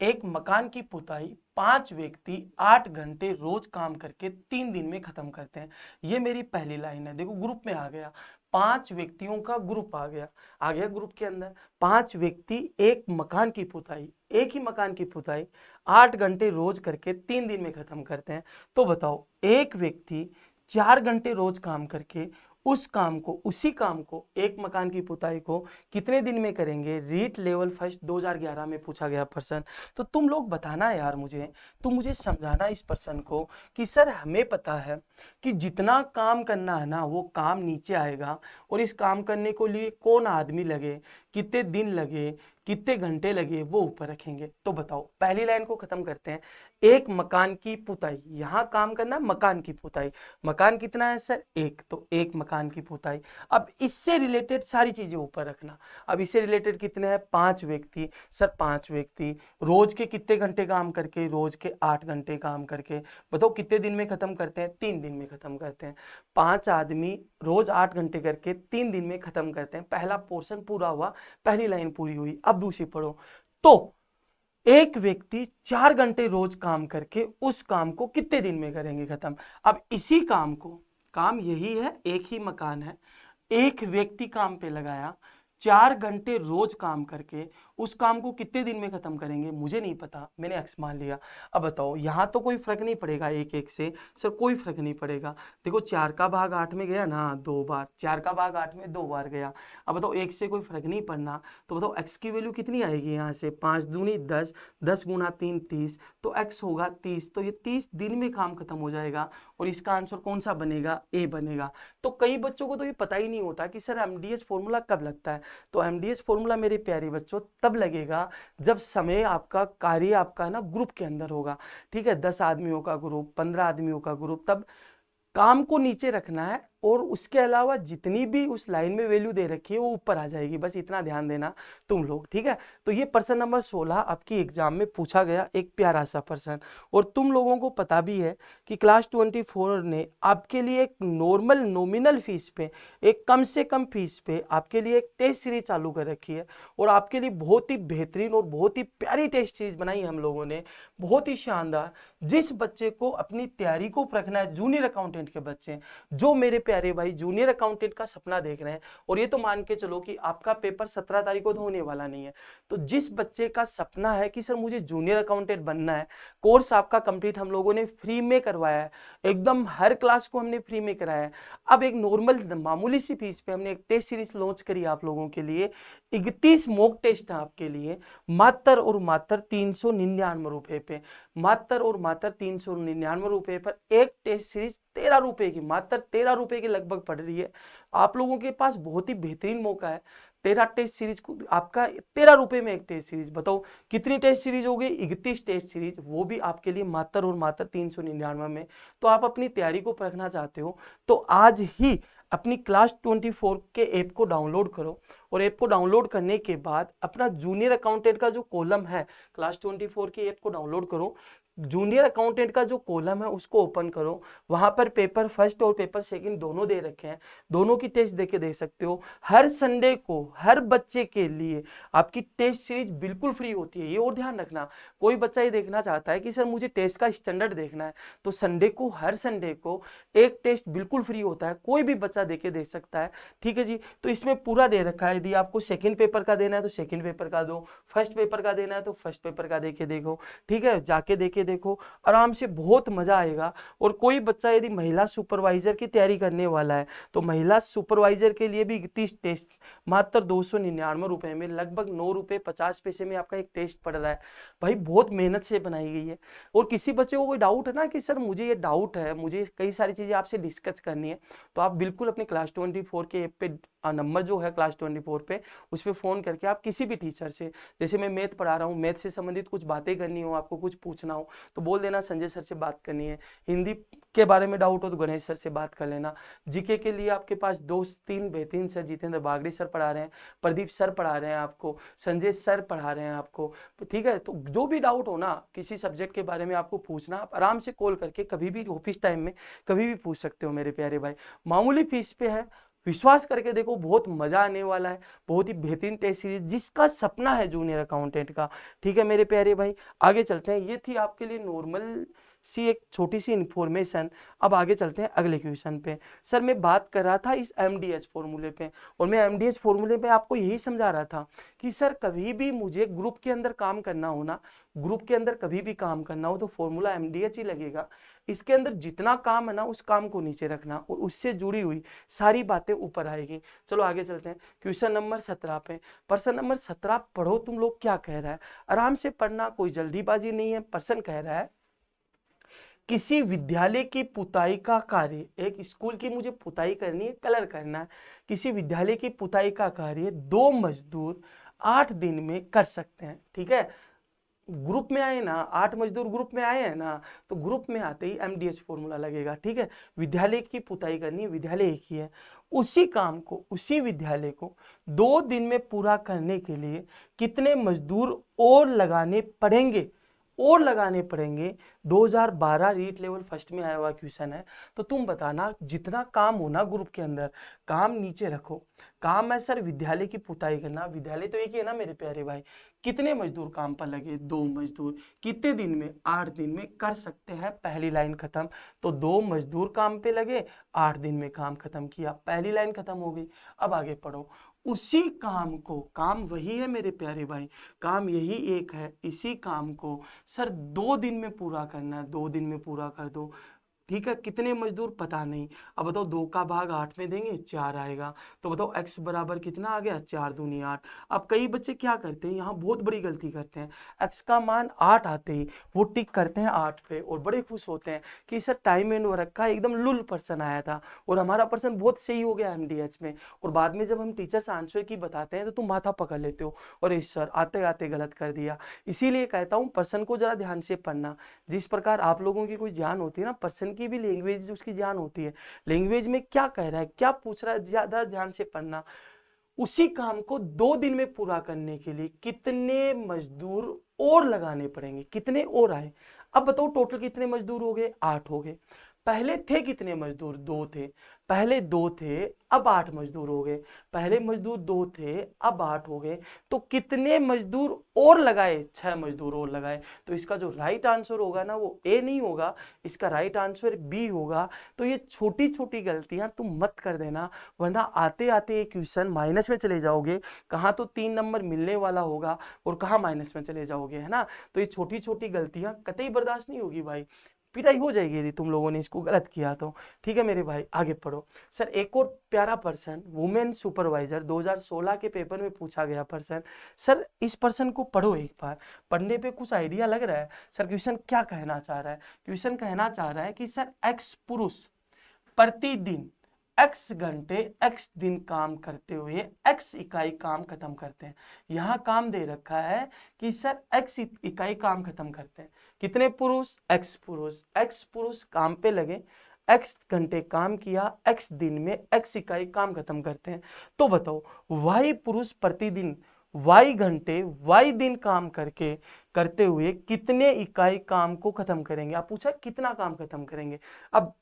एक मकान की पुताई 5 व्यक्ति 8 घंटे रोज काम करके 3 दिन में खत्म करते हैं। ये मेरी पहली लाइन है। देखो ग्रुप में आ गया, 5 व्यक्तियों का ग्रुप आ गया ग्रुप के अंदर। 5 व्यक्ति एक मकान की पुताई, एक ही मकान की पुताई 8 घंटे रोज करके 3 दिन में खत्म करते हैं। तो बताओ एक व्यक्ति 4 घंटे रोज काम करके उस काम को, उसी काम को, एक मकान की पुताई को कितने दिन में करेंगे? रीट लेवल फर्स्ट 2011 में पूछा गया प्रश्न। तो तुम लोग बताना यार मुझे, तुम मुझे समझाना इस प्रश्न को कि सर हमें पता है कि जितना काम करना है ना वो काम नीचे आएगा। और इस काम करने को लिए कौन आदमी लगे, कितने दिन लगे, कितने घंटे लगे, वो ऊपर रखेंगे। तो बताओ पहली लाइन को खत्म करते हैं। एक मकान की पुताई, यहां काम करना मकान की पुताई। मकान कितना है सर? एक, तो एक मकान की पुताई। अब इससे रिलेटेड सारी चीजें ऊपर रखना। अब इससे रिलेटेड कितने हैं? 5 व्यक्ति। सर 5 व्यक्ति रोज के कितने घंटे काम करके? रोज के 8 घंटे काम करके। बताओ कितने दिन में खत्म करते हैं? 3 दिन में खत्म करते हैं। 5 आदमी रोज 8 घंटे करके 3 दिन में खत्म करते हैं। पहला पोर्शन पूरा हुआ, पहली लाइन पूरी हुई। अब दूसरी पढ़ो। तो एक व्यक्ति 4 घंटे रोज काम करके उस काम को कितने दिन में करेंगे खत्म? अब इसी काम को, काम यही है, एक ही मकान है, एक व्यक्ति काम पे लगाया, 4 घंटे रोज काम करके उस काम को कितने दिन में खत्म करेंगे? मुझे नहीं पता, मैंने एक्स मान लिया। अब बताओ यहां तो कोई फर्क नहीं पड़ेगा एक एक से, सर कोई फर्क नहीं पड़ेगा। देखो 4 का भाग 8 में गया ना 2 बार, 4 का भाग 8 में 2 बार गया। अब बताओ एक से कोई फर्क नहीं पड़ना, तो बताओ एक्स की वैल्यू कितनी आएगी? यहाँ से 5 दूनी 10, 10 गुना 3 30, तो एक्स होगा 30। तो ये 30 दिन में काम खत्म हो जाएगा। और इसका आंसर कौन सा बनेगा? ए बनेगा। तो कई बच्चों को तो ये पता ही नहीं होता कि सर MDH फॉर्मूला कब लगता है। तो MDH फॉर्मूला मेरे प्यारे बच्चों तब लगेगा जब समय आपका, कार्य आपका ना ग्रुप के अंदर होगा। ठीक है, 10 आदमियों का ग्रुप, 15 आदमियों का ग्रुप, तब काम को नीचे रखना है, और उसके अलावा जितनी भी उस लाइन में वैल्यू दे रखी है वो ऊपर आ जाएगी, बस इतना ध्यान देना तुम लोग, ठीक है। तो ये प्रश्न नंबर 16 आपकी एग्जाम में पूछा गया, एक प्यारा सा प्रश्न। और तुम लोगों को पता भी है कि क्लास 24 ने आपके लिए एक नॉर्मल नॉमिनल फीस पे, एक कम से कम फीस पे आपके लिए एक टेस्ट सीरीज चालू कर रखी है। और आपके लिए बहुत ही बेहतरीन और बहुत ही प्यारी टेस्ट सीरीज बनाई हम लोगों ने, बहुत ही शानदार। जिस बच्चे को अपनी तैयारी को परखना है, जूनियर अकाउंटेंट के बच्चे जो मेरे प्यारे भाई जूनियर अकाउंटेंट का सपना देख रहे हैं, और ये तो मान के चलो कि आपका पेपर 17 तारीख को तो होने वाला नहीं है, तो जिस बच्चे का सपना है कि सर मुझे जूनियर अकाउंटेंट बनना है, कोर्स आपका कंप्लीट हम लोगों ने फ्री में करवाया है, एकदम हर क्लास को हमने फ्री में कराया है। अब एक नॉर्मल मामूली सी फीस पे हमने एक टेस्ट सीरीज लॉन्च करी आप लोगों के लिए, 31 मॉक टेस्ट है आपके लिए, मात्र और मात्र 399 रुपए पे, मात्र और मात्र 399 रुपए पर एक टेस्ट सीरीज 13 रुपए की, मात्र 13 रुपए के लगभग पड़ रही है। आप लोगों के पास बहुत ही बेहतरीन मौका है, 13 टेस्ट सीरीज को आपका 13 रुपए में एक टेस्ट सीरीज। बताओ कितनी टेस्ट सीरीज हो गई, 31 टेस्ट सीरीज, वो भी आपके लिए मात्र और मात्र 399 में। तो आप अपनी तैयारी को परखना चाहते हो तो आज ही अपनी क्लास 24 के ऐप को डाउनलोड करो, और ऐप को डाउनलोड करने के बाद अपना जूनियर अकाउंटेंट का जो कॉलम है, क्लास 24 की ऐप को डाउनलोड करो, जूनियर अकाउंटेंट का जो कॉलम है उसको ओपन करो, वहां पर पेपर फर्स्ट और पेपर सेकंड दोनों दे रखे हैं, दोनों की टेस्ट देके देख सकते हो। हर संडे को हर बच्चे के लिए आपकी टेस्ट सीरीज बिल्कुल फ्री होती है, ये और ध्यान रखना। कोई बच्चा ये देखना चाहता है कि सर मुझे टेस्ट का स्टैंडर्ड देखना है, तो संडे को हर संडे को एक टेस्ट बिल्कुल फ्री होता है, कोई भी बच्चा देके देख सकता है, ठीक है जी। तो इसमें पूरा दे रखा है, यदि आपको सेकंड पेपर का देना है तो सेकंड पेपर का दो, फर्स्ट पेपर का देना है तो फर्स्ट पेपर का देके देखो, ठीक है, जाके देके देखो, आराम से बहुत मजा आएगा। और कोई बच्चा यदि महिला सुपरवाइजर की तैयारी करने वाला है तो महिला सुपरवाइजर के लिए भी 31 टेस्ट मात्र 299 रुपए में, लगभग 9 रुपए 50 पैसे में आपका एक टेस्ट पड़ रहा है। भाई बहुत मेहनत से बनाई गई है। और किसी बच्चे को कोई डाउट है ना कि सर मुझे ये डाउट है, मुझे कई सारी चीजें आपसे डिस्कस करनी है, तो आप बिल्कुल अपने क्लास 24 के ऐप पे नंबर जो है क्लास 24 पे, उस पर फोन करके आप किसी भी टीचर से, जैसे मैं मैथ पढ़ा रहा हूँ, मैथ से संबंधित कुछ बातें करनी हो, आपको कुछ पूछना हो तो बोल देना संजय सर से बात करनी है, हिंदी के बारे में डाउट हो तो गणेश सर से बात कर लेना, जीके के लिए आपके पास 2-3 बेहतरीन सर, जितेंद्र बागड़ी सर पढ़ा रहे हैं, प्रदीप सर पढ़ा रहे हैं आपको, संजय सर पढ़ा रहे हैं आपको, ठीक है। तो जो भी डाउट हो ना किसी सब्जेक्ट के बारे में आपको पूछना, आप आराम से कॉल करके कभी भी ऑफिस टाइम में कभी भी पूछ सकते हो मेरे प्यारे भाई, मामूली फीस पे है, विश्वास करके देखो, बहुत मजा आने वाला है, बहुत ही बेहतरीन टेस्ट सीरीज, जिसका सपना है जूनियर अकाउंटेंट का, ठीक है मेरे प्यारे भाई। आगे चलते हैं, ये थी आपके लिए नॉर्मल सी एक छोटी सी इंफॉर्मेशन। अब आगे चलते हैं अगले क्वेश्चन पे। सर मैं बात कर रहा था इस एमडीएच फॉर्मूले पे, और मैं एमडीएच फॉर्मूले पे आपको यही समझा रहा था कि सर कभी भी मुझे ग्रुप के अंदर काम करना हो ना, ग्रुप के अंदर कभी भी काम करना हो तो फॉर्मूला एमडीएच ही लगेगा। इसके अंदर जितना काम है ना उस काम को नीचे रखना, और उससे जुड़ी हुई सारी बातें ऊपर आएगी। चलो आगे चलते हैं क्वेश्चन नंबर 17 पे। प्रश्न नंबर 17 पढ़ो तुम लोग क्या कह रहा है, आराम से पढ़ना, कोई जल्दीबाजी नहीं है। प्रश्न कह रहा है किसी विद्यालय की पुताई का कार्य, एक स्कूल की मुझे पुताई करनी है, कलर करना है, किसी विद्यालय की पुताई का कार्य 2 मजदूर 8 दिन में कर सकते हैं, ठीक है। ग्रुप में आए ना, 8 मजदूर ग्रुप में आए हैं ना, तो ग्रुप में आते ही एमडीएच फॉर्मूला लगेगा, ठीक है। विद्यालय की पुताई करनी है, विद्यालय एक ही है, उसी काम को, उसी विद्यालय को 2 दिन में पूरा करने के लिए कितने मजदूर और लगाने पड़ेंगे, और लगाने पड़ेंगे। 2012 रीट लेवल फर्स्ट में आया हुआ क्वेश्चन है। तो तुम बताना, जितना काम हो ना ग्रुप के अंदर, काम नीचे रखो। काम है सर विद्यालय की पुताई करना, विद्यालय तो एक ही है ना मेरे प्यारे भाई। कितने मजदूर काम पर लगे, 2 मजदूर, कितने दिन में, 8 दिन में कर सकते हैं, पहली लाइन खत्म। तो 2 मजदूर काम पे लगे, 8 दिन में काम खत्म किया, पहली लाइन खत्म हो गई। अब आगे पढ़ो, उसी काम को, काम वही है मेरे प्यारे भाई, काम यही एक है, इसी काम को सर 2 दिन में पूरा करना है, 2 दिन में पूरा कर दो, ठीक है। कितने मजदूर पता नहीं। अब बताओ 2 का भाग 8 में देंगे, 4 आएगा। तो बताओ x बराबर कितना आ गया, 4 दूनी 8। अब कई बच्चे क्या करते हैं, यहाँ बहुत बड़ी गलती करते हैं, x का मान 8 आते ही वो टिक करते हैं 8 पे, और बड़े खुश होते हैं कि सर टाइम एंड वर्क का एकदम लुल पर्सन आया था और हमारा पर्सन बहुत सही हो गया एमडीएच में। और बाद में जब हम टीचर्स आंसर की बताते हैं तो तुम माथा पकड़ लेते हो, और इस सर आते आते गलत कर दिया। इसीलिए कहता हूँ पर्सन को जरा ध्यान से पढ़ना, जिस प्रकार आप लोगों की कोई जान होती है ना पर्सन की की भी लैंग्वेज उसकी जान होती है, लैंग्वेज में क्या कह रहा है, क्या पूछ रहा है, ज्यादा ध्यान से पढ़ना। उसी काम को 2 दिन में पूरा करने के लिए कितने मजदूर और लगाने पड़ेंगे, कितने और आए। अब बताओ टोटल कितने मजदूर हो गए, 8 हो गए। पहले थे कितने मजदूर, 2 थे। पहले 2 थे, अब 8 मजदूर हो गए। पहले मजदूर 2 थे, अब 8 हो गए। तो कितने मजदूर और लगाए, 6 मजदूर और लगाए। तो इसका जो राइट आंसर होगा ना वो ए नहीं होगा, इसका राइट आंसर बी होगा। तो ये छोटी छोटी गलतियां तुम मत कर देना, वरना आते आते ये क्वेश्चन माइनस में चले जाओगे। कहाँ तो 3 नंबर मिलने वाला होगा और कहाँ माइनस में चले जाओगे, है ना। तो ये छोटी छोटी गलतियां कतई बर्दाश्त नहीं होगी भाई, पिटाई हो जाएगी यदि तुम लोगों ने इसको गलत किया तो। ठीक है मेरे भाई, आगे पढ़ो। सर एक और प्यारा पर्सन, वुमेन सुपरवाइजर, 2016 के पेपर में पूछा गया पर्सन। सर इस पर्सन को पढ़ो एक बार, पढ़ने पे कुछ आइडिया लग रहा है सर क्वेश्चन क्या कहना चाह रहा है। क्वेश्चन कहना चाह रहा है कि सर एक्स पुरुष प्रतिदिन x घंटे x दिन काम करते हुए x इकाई काम खत्म करते हैं। यहां काम दे रखा है कि सर x इकाई काम खत्म करते हैं। कितने पुरुष, x पुरुष। x पुरुष काम पे लगे, x घंटे काम किया, x दिन में x इकाई काम खत्म करते हैं। तो बताओ y पुरुष प्रतिदिन y घंटे y दिन काम करते हुए कितने इकाई काम को खत्म करेंगे। आप पूछा कितना काम खत्म करेंगे। अब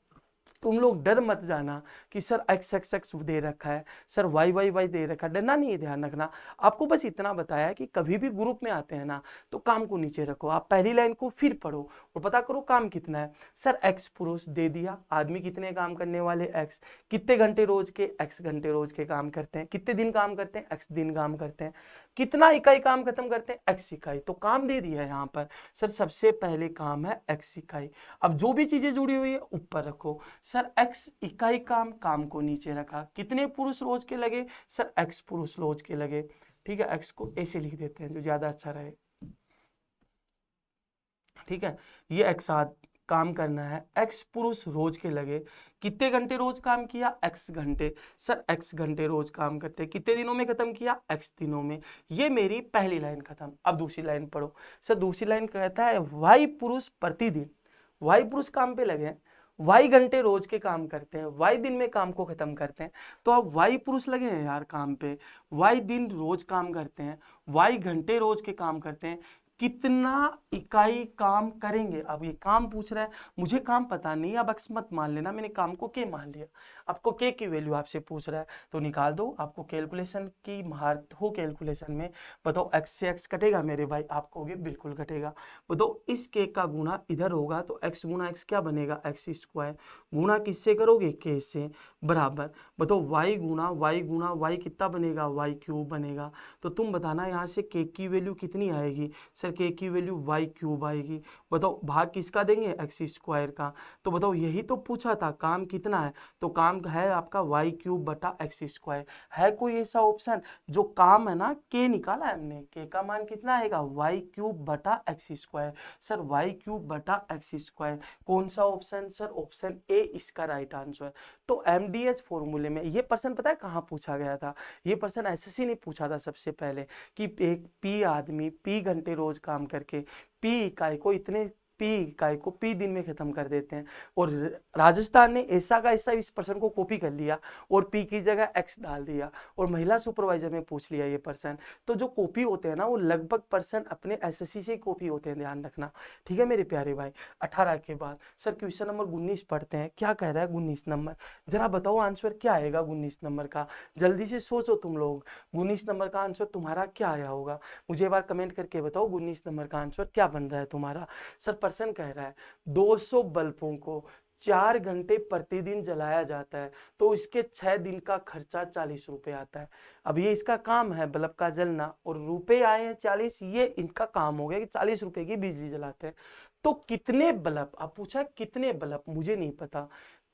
तुम लोग डर मत जाना कि सर एक्स एक्स एक्स दे रखा है, सर वाई वाई वाई दे रखा है, डरना नहीं है, ध्यान रखना। आपको बस इतना बताया है कि कभी भी ग्रुप में आते हैं ना तो काम को नीचे रखो, आप पहली लाइन को फिर पढ़ो और पता करो काम कितना है। सर एक्स पुरुष दे दिया, आदमी कितने काम करने वाले एक्स, कितने घंटे रोज के, एक्स घंटे रोज के काम करते हैं, कितने दिन काम करते हैं, एक्स दिन काम करते हैं, कितना इकाई काम खत्म करते हैं, एक्स इकाई। तो काम दे दिया है यहाँ पर सर, सबसे पहले काम है एक्स इकाई। अब जो भी चीजें जुड़ी हुई है ऊपर रखो। सर x इकाई काम को नीचे रखा, कितने पुरुष रोज के लगे, सर x पुरुष रोज के लगे। ठीक है, x को ऐसे लिख देते हैं जो ज्यादा अच्छा रहे। ठीक है, ये x काम करना है, x पुरुष रोज के लगे, कितने घंटे रोज काम किया, x घंटे। सर x घंटे रोज काम करते, कितने दिनों में खत्म किया, x दिनों में। ये मेरी पहली लाइन खत्म। अब दूसरी लाइन पढ़ो। सर दूसरी लाइन कहता है y पुरुष प्रतिदिन, y पुरुष काम पे लगे, y घंटे रोज के काम करते हैं, y दिन में काम को खत्म करते हैं। तो अब y पुरुष लगे हैं यार काम पे, y दिन रोज काम करते हैं, y घंटे रोज के काम करते हैं, कितना इकाई काम करेंगे। अब ये काम पूछ रहा है, मुझे काम पता नहीं, अब अक्स मत मान लेना, मैंने काम को के मान लिया। आपको के की वैल्यू आपसे पूछ रहा है तो निकाल दो। आपको कैलकुलेशन की महारत हो, कैलकुलेशन में बताओ एक्स से एक्स कटेगा मेरे भाई, आप कहोगे बिल्कुल कटेगा। बताओ इस के का गुणा इधर होगा तो एक्स गुणा एक्स क्या बनेगा, एक्स स्क्वायर। गुणा किससे करोगे, के से, बराबर। बताओ वाई गुणा वाई कितना बनेगा, वाई क्यूब बनेगा। तो तुम बताना यहाँ से के की वैल्यू कितनी आएगी। सर के की वैल्यू वाई क्यूब आएगी। बताओ भाग किसका देंगे, एक्स स्क्वायर का। तो बताओ यही तो पूछा था काम कितना है, तो काम है आपका वाई क्यूब बटा एक्स स्क्वायर। है कोई ऐसा ऑप्शन जो काम है ना, के निकाला है हमने, के का मान कितना आएगा, वाई क्यूब बटा X square. Sir Y cube बटा एक्स स्क्वायर, कौन सा ऑप्शन, सर ऑप्शन ए इसका राइट आंसर। तो एमडीएस फॉर्मूले में ये प्रश्न पता है कहाँ पूछा गया था, ये प्रश्न एसएससी ने पूछा था सबसे पहले कि एक पी आदमी पी घंटे रोज काम करके पी इकाई को पी दिन में खत्म कर देते हैं। और राजस्थान ने ऐसा का ऐसा इस प्रश्न को कॉपी कर लिया और पी की जगह एक्स डाल दिया और महिला सुपरवाइजर में पूछ लिया ये प्रश्न। तो जो कॉपी होते हैं ना वो लगभग प्रश्न अपने एसएससी से कॉपी होते हैं, ध्यान रखना। ठीक है मेरे प्यारे भाई। 18 के बाद सर क्वेश्चन नंबर 19 पढ़ते हैं, क्या कह रहा है 19 नंबर, जरा बताओ आंसर क्या आएगा 19 नंबर का, जल्दी से सोचो तुम लोग, 19 नंबर का आंसर तुम्हारा क्या आया होगा, मुझे एक बार कमेंट करके बताओ 19 नंबर का आंसर क्या बन रहा है तुम्हारा। सर पर्सन कह रहा है 200 बल्बों को 4 घंटे प्रतिदिन जलाया जाता है तो इसके 6 दिन का खर्चा 40 रुपए आता है। अब ये इसका काम है बल्ब का जलना और रुपए आए हैं 40, ये इनका काम हो गया कि 40 रुपए की बिजली जलाते हैं। तो कितने बल्ब, आप पूछा कितने बल्ब, मुझे नहीं पता,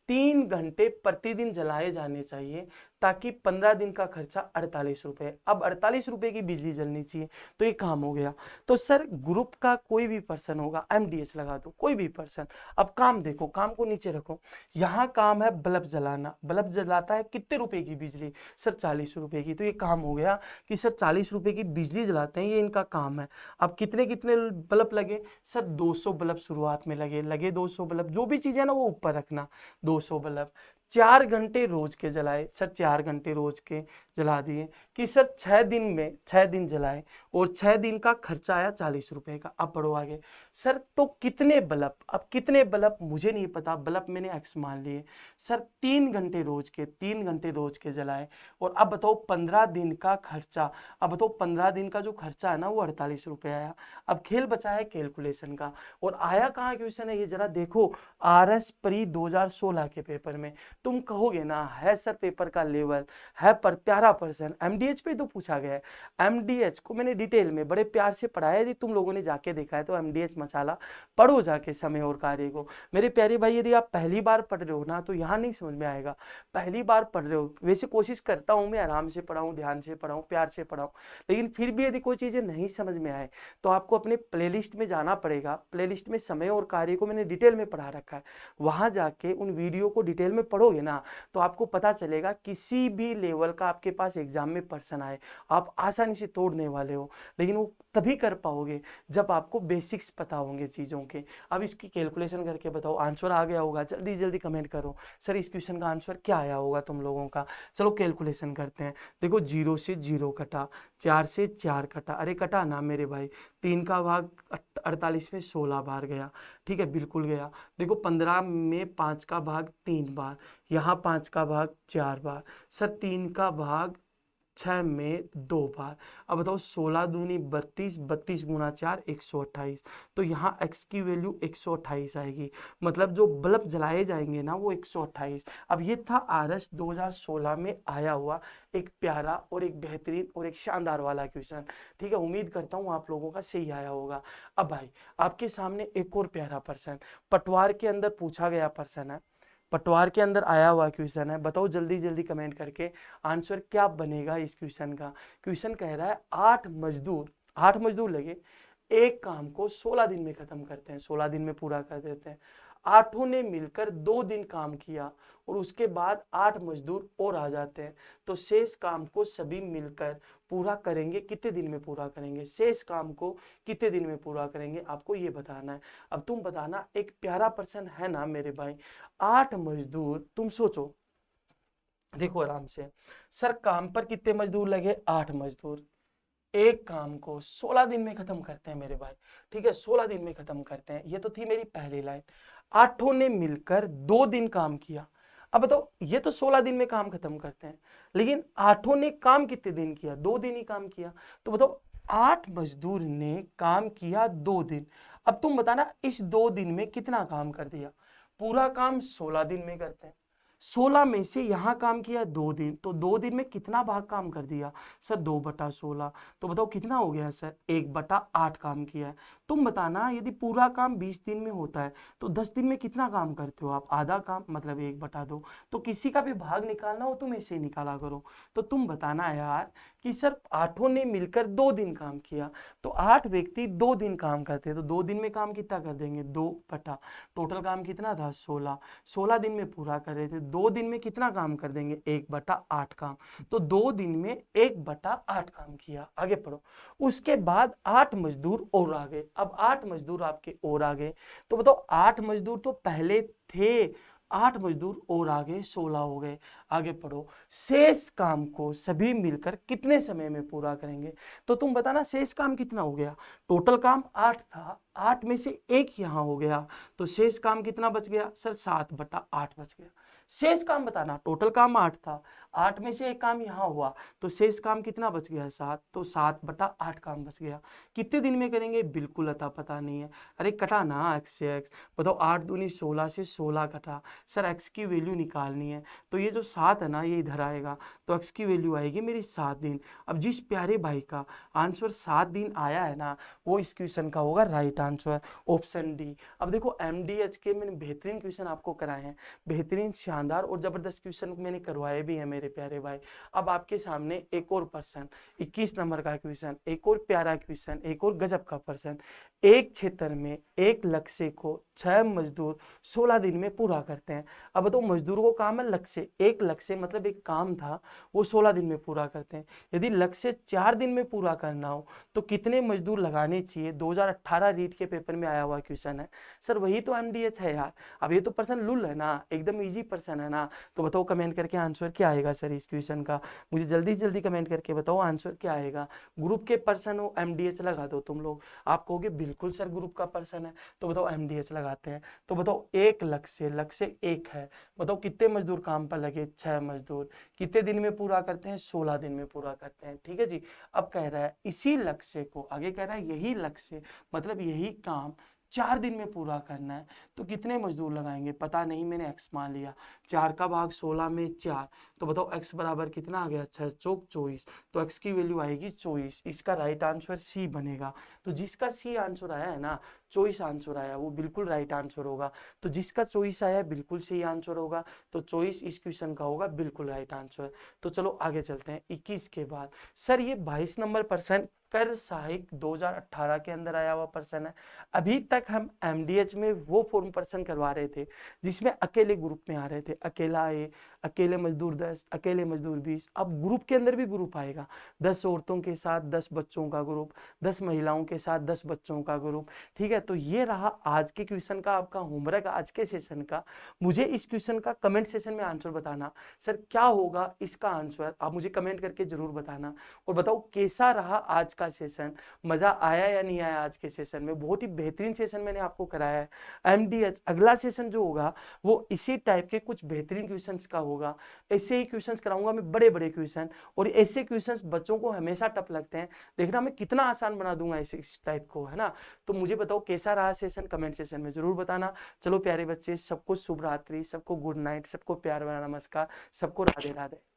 3 घंटे प्रतिदिन जलाए जाने चाहिए ताकि 15 दिन का खर्चा 48 रुपए। अब 48 रुपए की बिजली जलनी चाहिए, तो ये काम हो गया। तो सर ग्रुप का कोई भी पर्सन होगा, एमडीएच लगा दो, कोई भी पर्सन। अब काम देखो, काम को नीचे रखो। यहाँ काम है बल्ब जलाना, बल्ब जलाता है कितने रुपए की बिजली? सर 40 रुपए की। तो ये काम हो गया कि सर 40 रुपए की बिजली जलाते हैं, ये इनका काम है। अब कितने कितने बल्ब लगे? सर 200 बल्ब शुरुआत में लगे 200 बल्ब। जो भी चीज है ना वो ऊपर रखना, 200 बल्ब। 4 घंटे रोज के जलाए, सर 4 घंटे रोज के जला दिए कि सर 6 दिन में 6 दिन जलाए और 6 दिन का खर्चा आया 40 रुपए का। अब बढ़ो आगे। सर तो कितने बल्ब? अब कितने बल्ब मुझे नहीं पता, बल्ब मैंने एक्स मान लिए। सर 3 घंटे रोज के, 3 घंटे रोज के जलाए। और अब बताओ 15 दिन का खर्चा। अब बताओ 15 दिन का जो खर्चा है ना वो 48 रुपए आया। अब खेल बचा है कैलकुलेशन का। और आया कहाँ क्वेश्चन है ये जरा देखो, RS प्री 2016 के पेपर में। तुम कहोगे ना है सर पेपर का लेवल है पर प्यारा पर्सन, एमडीएच पे तो पूछा गया है। एमडीएच को मैंने डिटेल में बड़े प्यार से पढ़ाया, यदि तुम लोगों ने जाके देखा है तो एमडीएच मसाला पढ़ो जाके, समय और कार्य को। मेरे प्यारे भाई यदि आप पहली बार पढ़ रहे हो ना तो यहाँ नहीं समझ में आएगा, पहली बार पढ़ रहे हो। वैसे कोशिश करता हूँ मैं आराम से पढ़ाऊँ, ध्यान से पढ़ाऊँ, प्यार से पढ़ाऊँ, लेकिन फिर भी यदि कोई चीजें नहीं समझ में आए तो आपको अपने प्लेलिस्ट में जाना पड़ेगा। प्लेलिस्ट में समय और कार्य को मैंने डिटेल में पढ़ा रखा है, वहां जाके उन वीडियो को डिटेल में पढ़ोगे ना तो आपको पता चलेगा किसी भी लेवल का आपके पास एग्जाम में पर्सन आए आप आसानी से तोड़ने वाले हो। लेकिन वो तभी कर पाओगे जब आपको बेसिक्स पता होंगे चीजों के। अब इसकी कैलकुलेशन करके बताओ, आंसर आ गया होगा? जल्दी जल्दी कमेंट करो सर इस क्वेश्चन का आंसर क्या आया होगा तुम लोगों का। चलो कैलकुलेशन करते हैं। देखो 0 से 0 कटा, 4 से 4 कटा, अरे कटा ना मेरे भाई, 3 का भाग 48 में 16 बार गया, ठीक है बिल्कुल गया। देखो 15 में 5 का भाग 3 बार, यहाँ 5 का भाग 4 बार, सर 3 का भाग 6 में 2 बार। अब बताओ 16 दूनी 32, 32 गुना 4 128। तो यहाँ x की वैल्यू 128 आएगी, मतलब जो बल्ब जलाए जाएंगे ना वो 128। अब ये था RS 2016 में आया हुआ एक प्यारा और एक बेहतरीन और एक शानदार वाला क्वेश्चन। ठीक है, उम्मीद करता हूँ आप लोगों का सही आया होगा। अब भाई आपके सामने एक और प्यारा पर्सन, पटवार के अंदर पूछा गया पर्सन है, पटवार के अंदर आया हुआ क्वेश्चन है। बताओ जल्दी जल्दी कमेंट करके आंसर क्या बनेगा इस क्वेश्चन का। क्वेश्चन कह रहा है 8 मजदूर लगे, एक काम को 16 दिन में खत्म करते हैं, 16 दिन में पूरा कर देते हैं। 8 ने मिलकर 2 दिन काम किया और उसके बाद 8 मजदूर और आ जाते हैं, तो शेष काम को सभी मिलकर पूरा करेंगे, कितने दिन में पूरा करेंगे? शेष काम को कितने दिन में पूरा करेंगे आपको ये बताना है। अब तुम बताना, एक प्यारा पर्सन है ना मेरे भाई, 8 मजदूर, तुम सोचो देखो आराम से। सर काम पर कितने मजदूर लगे? 8 मजदूर। एक काम को 16 दिन में खत्म करते हैं मेरे भाई, ठीक है 16 दिन में खत्म करते हैं। ये तो थी मेरी पहली लाइन। 8 ने मिलकर 2 दिन काम किया। अब बताओ ये तो 16 दिन में काम खत्म करते हैं, लेकिन 8 ने काम कितने दिन किया? 2 दिन ही काम किया। तो बताओ 8 मजदूर ने काम किया 2 दिन। अब तुम बताना इस 2 दिन में कितना काम कर दिया? पूरा काम 16 दिन में करते हैं, 16 में से यहाँ काम किया 2 दिन, तो 2 दिन में कितना भाग काम कर दिया? सर 2/16। तो बताओ कितना हो गया सर? 1/8 काम किया है। तुम बताना यदि पूरा काम 20 दिन में होता है तो 10 दिन में कितना काम करते हो आप? आधा काम, मतलब 1/2। तो किसी का भी भाग निकालना हो तुम ऐसे ही निकाला करो। तो तुम बताना यार कि सर 8 ने मिलकर 2 दिन काम किया, तो 8 व्यक्ति 2 दिन काम करते हैं, तो 2 दिन में काम कितना कर देंगे? 2 बटा टोटल काम कितना था? 16। 16 दिन में पूरा कर रहे थे, 2 दिन में कितना काम कर देंगे? 1/8 काम। तो 2 दिन में 1/8 काम किया। आगे पढ़ो। उसके बाद 8 मजदूर और आ गए। अब 8 मजदूर आपके और आ गए, तो बताओ 8 मजदूर तो पहले थे, 8 मजदूर और आ गए, 16 हो गए। आगे पढ़ो। शेष काम को सभी मिलकर कितने समय में पूरा करेंगे? तो तुम बताना शेष काम कितना हो गया? टोटल काम 8 था, 8 में से 1 यहाँ हो गया, तो शेष काम कितना बच गया? सर 7/8 बच गया। शेष काम बताना। टोटल काम 8 था, 8 में से एक काम यहाँ हुआ, तो शेष काम कितना बच गया? 7, तो 7/8 काम बच गया। कितने दिन में करेंगे? बिल्कुल अता पता नहीं है। अरे कटा ना x से x, बताओ 8 दूनी 16 से 16 कटा। सर x की वैल्यू निकालनी है, तो ये जो 7 है ना ये इधर आएगा, तो x की वैल्यू आएगी मेरी 7 दिन। अब जिस प्यारे भाई का आंसर 7 दिन आया है ना, वो इस क्वेश्चन का होगा राइट आंसर, ऑप्शन डी। अब देखो MDH के मैंने बेहतरीन क्वेश्चन आपको कराए हैं, बेहतरीन शानदार और जबरदस्त क्वेश्चन मैंने करवाए भी हैं मेरे प्यारे भाई। अब आपके सामने एक और प्रश्न, 21 नंबर का क्वेश्चन, एक और प्यारा क्वेश्चन, एक और गजब का प्रश्न। एक क्षेत्र में एक लक्ष्य को 6 मजदूर 16 दिन में पूरा करते हैं। अब बताओ मजदूरों को काम है लक्ष्य, एक लक्ष्य मतलब एक काम था, वो 16 दिन में पूरा करते हैं। यदि लक्ष्य 4 दिन में पूरा करना हो तो कितने मजदूर लगाने चाहिए? 2018 रीट के पेपर में आया हुआ क्वेश्चन है सर, वही तो MDH है यार। अब ये तो प्रश्न लुल है ना, एकदम इजी प्रश्न है ना। तो बताओ कमेंट करके आंसर क्या आएगा सर इस क्वेश्चन का, मुझे जल्दी से जल्दी कमेंट करके बताओ आंसर क्या आएगा। ग्रुप के पर्सन हो MDH लगा दो तुम लोग। आप कहोगे बिल्कुल सर ग्रुप का पर्सन है, तो बताओ MDH लगाते हैं। तो बताओ एक लक्ष्य, लक्ष्य एक है, बताओ कितने मजदूर काम पर लगे? 6 मजदूर। कितने दिन में पूरा करते हैं? 16 दिन में पूरा करते हैं। ठीक है जी। अब कह रहा है इसी लक्ष्य को, आगे कह रहा है यही लक्ष्य मतलब यही काम 4 दिन में पूरा करना है, तो कितने मजदूर लगाएंगे? पता नहीं, मैंने x मान लिया। 4 का भाग 16 में 4, तो बताओ x बराबर कितना आ गया? 6 चौक 24, तो x की वैल्यू आएगी 24। इसका राइट आंसर सी बनेगा। तो जिसका सी आंसर आया है ना, 24 आंसर आया, वो बिल्कुल राइट आंसर होगा। तो जिसका 24 आया बिल्कुल सही आंसर होगा, तो 24 इस क्वेश्चन का होगा बिल्कुल राइट आंसर। तो चलो आगे चलते हैं 21 के बाद। सर ये 22 नंबर प्रश्न कर सहायक 2018 के अंदर आया हुआ प्रश्न है। अभी तक हम MDH में वो फॉर्म प्रश्न करवा रहे थे जिसमें अकेले ग्रुप में आ रहे थे, अकेला ए, अकेले मजदूर 10, अकेले मजदूर 20। अब ग्रुप के अंदर भी ग्रुप आएगा, 10 औरतों के साथ 10 बच्चों का ग्रुप, 10 महिलाओं के साथ 10 बच्चों का ग्रुप। ठीक है, तो ये रहा आज के क्वेश्चन का आपका होमवर्क आज के सेशन का। मुझे इस क्वेश्चन का कमेंट सेशन में आंसर बताना, सर क्या होगा इसका आंसर, आप मुझे कमेंट करके जरूर बताना। और बताओ कैसा रहा आज का सेशन, मजा आया या नहीं आया आज के सेशन में? बहुत ही बेहतरीन सेशन मैंने आपको कराया है। MDH अगला सेशन जो होगा वो इसी टाइप के कुछ बेहतरीन क्वेश्चंस का होगा। ऐसे ही क्वेश्चंस कराऊंगा मैं, बड़े बड़े क्वेश्चन, और ऐसे क्वेश्चंस बच्चों को हमेशा टफ लगते हैं। देखना मैं कितना आसान बना दूंगा ऐसे इस टाइप को, है ना। तो मुझे बताओ कैसा रहा सेशन, कमेंट सेशन में जरूर बताना। चलो प्यारे बच्चे, सबको शुभ रात्रि, सबको गुड नाइट, सबको प्यार भरा नमस्कार, सबको राधे राधे।